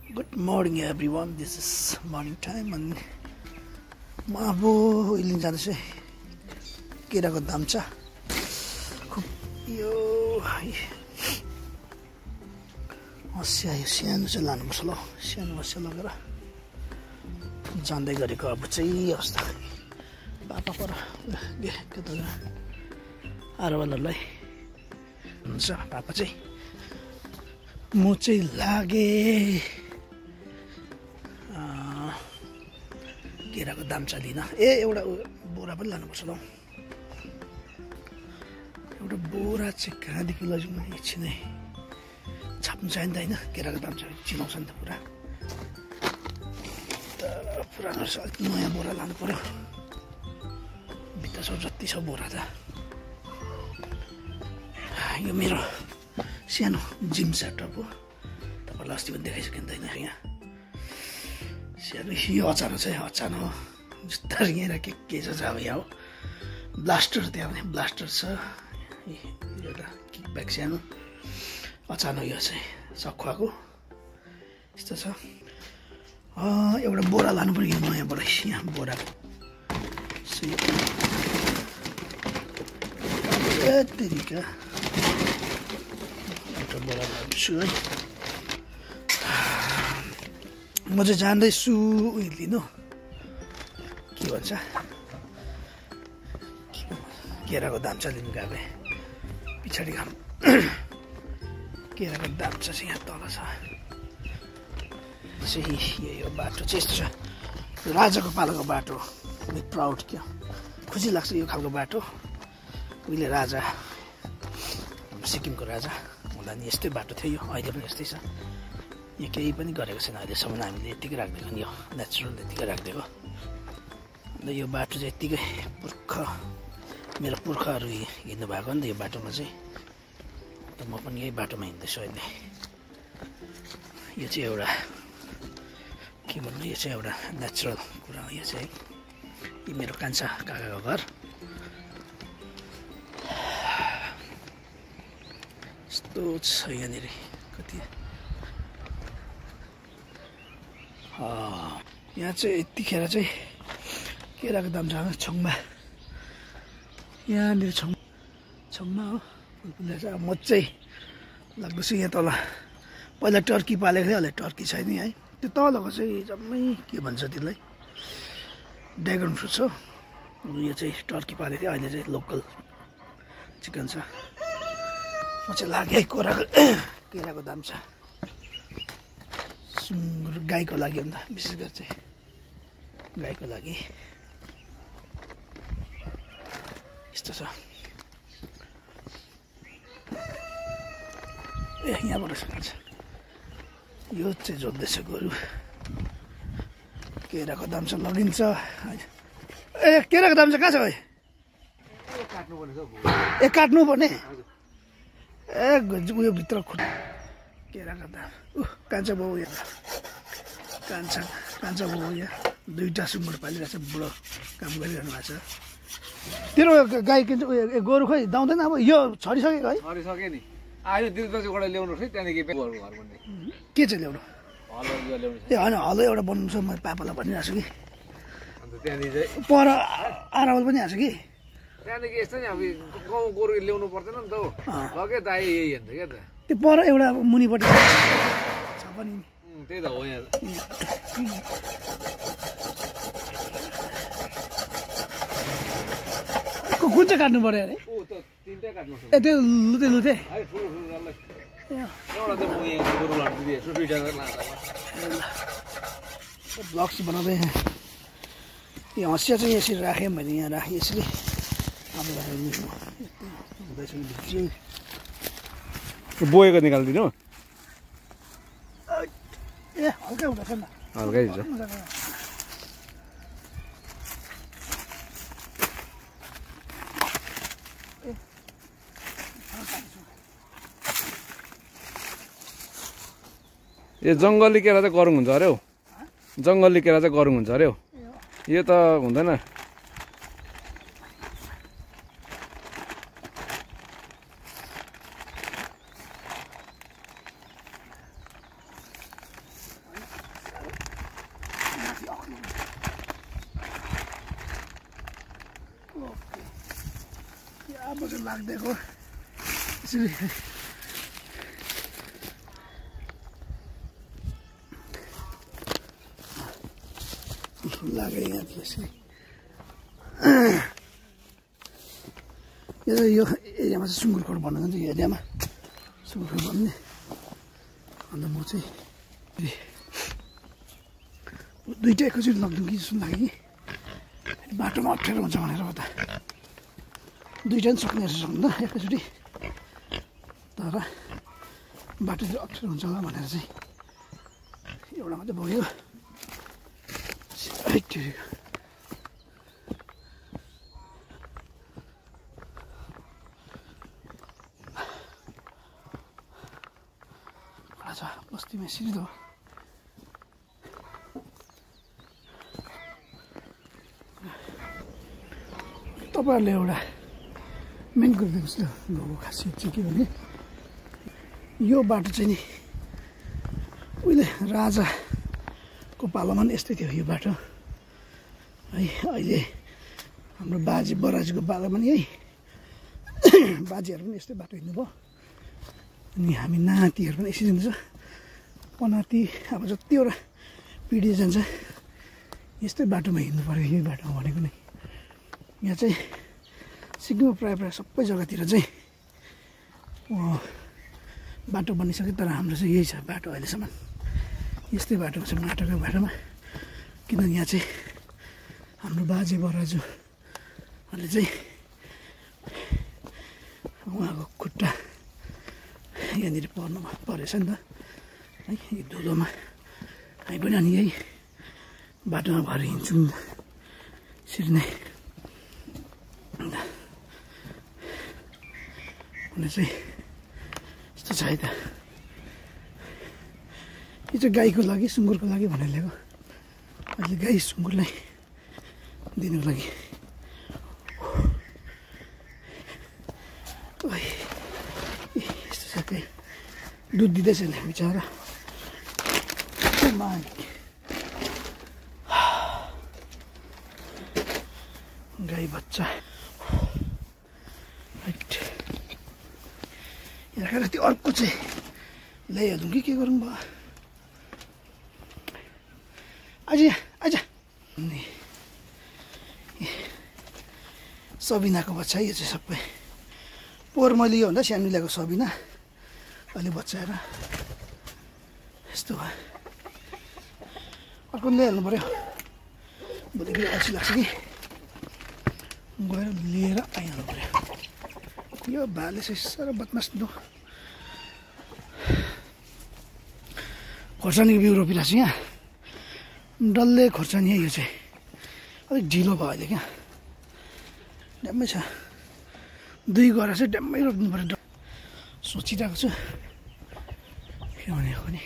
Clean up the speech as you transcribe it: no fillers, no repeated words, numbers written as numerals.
Good morning everyone. This is morning time and म अब इलिङ जान्छु केराको दाम्चा खुब यो हँसिया यो सानो चाहिँ लानुपर्छ ल सानो हँसिया लगेर जाँदै गरेको अब चाहिँ अवस्था पापा पर के त आरोहणहरूलाई हुन्छ पापा चाहिँ म चाहिँ लागे केराको दाम्चा लिन एउटा बोरा पनि लानुपर्छ ल एउटा बोरा चाहिँ कहाँदेखि लैजाउँ एकछिनै छाप्नु चाहिन्छ होइन केराको दाम्चा चिनाउँछ नि त पुरा पुरानो छ अलिक नयाँ बोरा लानु पर्यो भित्र सब जति छ बोरा त यो मेरो सानो जिम सेटअप हो तपाईँलाई अस्ति पनि देखाइसकिँदैन यहाँ सानो यो अचानक चाहिँ अचानक हो जुत्ता यहाँ के छ अब यहाँ हो ब्लास्टर त्यहाँ पनि ब्लास्टर छ एउटा किक ब्याग सानो अचानक यो चाहिँ सखुवाको यस्तो छ एउटा बोरा लानु पर्यो नयाँ बोरा यहाँ बोराको तरिका एउटा बोरा लान्छु है म चाहिँ जान्दैछु उयो लिनु के भन्छ केराको दाम्चा लिनु गएको पछाडि घाम केराको दाम्चा चाहिँ यहाँ तल छ यो बाटो चाहिँ यस्तो छ राजाको पालाको बाटो विथ प्राउड क्या खुसी लाग्छ यो खालको बाटो उहिले राजा सिक्किमको राजा हुँदा नि यस्तै बाटो थियो यो अहिले पनि यस्तै छ यहाँ केही पनि गरेको छैन अहिलेसम्म हामीले यत्तिकै राखिदिएको नि यो नेचुरल यत्तिकै राखिदिएको अन्त यो बाटो चाहिँ यत्तिकै मेरो पुर्खाहरू हिँड्नु भएको नि त यो बाटोमा चाहिँ अन्त म पनि यही बाटोमा हिँड्दैछु अहिले यो चाहिँ एउटा के भन्नु यो चाहिँ एउटा नेचुरल कुरा हो यो चाहिँ यो मेरो कान्छा काकाको घर यस्तो छ यहाँनिर कति यहाँ चाहिँ यतिखेर चाहिँ केराको दाम्चा छङमा यहाँनिर छङमा हो फुलफुले चाहिँ म चाहिँ लाग्दैछु यहाँ तल पहिला टर्की पालेको थियो अहिले टर्की छैन है त्यो तलको चाहिँ जम्मै के भन्छ त्यसलाई ड्रागन फ्रुट छ यो चाहिँ टर्की पालेको थियो अहिले चाहिँ लोकल चिकन छ म चाहिँ लागेँ केराको दाम्चा सुँगुर गाईको लागि अन्त विशेष गरी चाहिँ गाईको लागि यस्तो छ यहाँबाट सकिन्छ यो चाहिँ जोत्दैछ गोरु केराको दाम्चा लगिन्छ केराको दाम्चा कहाँ छ भाइ काट्नु पर्ने उयो भित्र केराको दाम कान्छा बाउ यहाँ कान्छा बाउ यहाँ दुईवटा सुँगुर पालिरहेको छ बुढो काम गरिरहनु भएको छ तेरो गाई किन्छ उयो गोरु खोइ दाउँदैन अब यो छरिसकेको है छरिसक्यो नि आज दिउँसोबाट ल्याउनु है त्यहाँदेखि के चाहिँ ल्याउनु ए होइन हलो एउटा बनाउनु छ म पापालाई भनिरहेको छु कि अन्त त्यहाँदेखि चाहिँ पर आरावल पनि आएको छ कि त्यहाँदेखि यस्तो नि अब गाउँ गोरु ल्याउनु पर्दैन नि त हो के दाइ यही हेर्छ क्या त त्यो पर एउटा मुनिपट्टि छ पनि त्यही त हो यहाँ कुन चाहिँ काट्नु पर्यो अरे तिनटै काट्नु ए त्यो लुते ब्लग्स बनाउँदै यो हँसिया चाहिँ यसरी राखेँ मैले यहाँ राखेँ यसरी बोएको निकालिदिनु ए हल्का हुँदैछ नि हल्कै हुन्छ यो जङ्गली केरा चाहिँ गरुङ हुन्छ अरे हौ जङ्गली केरा चाहिँ गरुङ हुन्छ अरे हौ यो त हुँदैन अब चाहिँ लाग्दैको यसरी लाग्यो यहाँ यसरी यो एरियामा चाहिँ सुँगुरखोर भन्नु जान्छ यो एरियामा सुँगुरखोर भन्ने अन्त म चाहिँ दुइटै एकैचोटि लगिदिउँ कि जस्तो लाग्यो कि बाटोमा अप्ठ्यारो हुन्छ भनेर उता दुइटा पनि सक्ने रहेछ सक्नु त एकैचोटि तर बाटोतिर अप्ठ्यारो हुन्छ होला भनेर चाहिँ एउटा मात्रै भयो बस्तीमा यसरी त हो तपाईँहरूले एउटा मेन कुरा देख्नुहोस् न गाउँको खासियत चाहिँ के भने यो बाटो चाहिँ नि उहिले राजाको पालामा पनि यस्तै थियो यो बाटो है अहिले हाम्रो बाजे बराजुको पालामा नि है बाजेहरू पनि यस्तै बाटो हिँड्नुभयो अनि हामी नातिहरू पनि यसरी हिँड्छ पनाति अब जतिवटा पिँढी जान्छ यस्तै बाटोमा हिँड्नु पऱ्यो यही बाटोमा भनेको नै यहाँ चाहिँ सिक्किममा प्रायः सबै जग्गातिर चाहिँ बाटो बनिसक्यो तर हाम्रो चाहिँ यही छ बाटो अहिलेसम्म यस्तै बाटोमा छ माटोको बाटोमा किनभने यहाँ चाहिँ हाम्रो बाजे बराजुहरूले चाहिँ उहाँको खुट्टा यहाँनिर परेछ नि त है यो धुलोमा हामी पनि अनि यही बाटोमा भएर हिँड्छौँ यसरी नै हुन चाहिँ यस्तो छ है त यो चाहिँ गाईको लागि सुँगुरको लागि भनेर ल्याएको अहिले गाई सुँगुरलाई दिनुको लागि यस्तो छ गाई दुध दिँदैछ नि बिचरा गाई बच्चा राखेर त्यो अर्को चाहिँ ल्याइहालौँ कि के गरौँ भयो आज सबिनाको बच्चा यो चाहिँ सबै पोहोर मैले योभन्दा सानो ल्याएको सबिना अहिले बच्चाएर यस्तो भयो अर्को ल्याइहाल्नु पऱ्यो भोलि फेरि अल्छी लाग्छ कि गएर लिएर आइहाल्नु पऱ्यो यो भाले चाहिँ साह्रो बदमास दो खोर्सानीको बिउ रोपिरहेको छु यहाँ डल्ले खोर्सानी है यो चाहिँ अलिक ढिलो भयो अहिले क्या ड्याम्मै छ दुई गरेर चाहिँ ड्याम्मै रोप्नु पऱ्यो सोचिरहेको छु के भनेको नि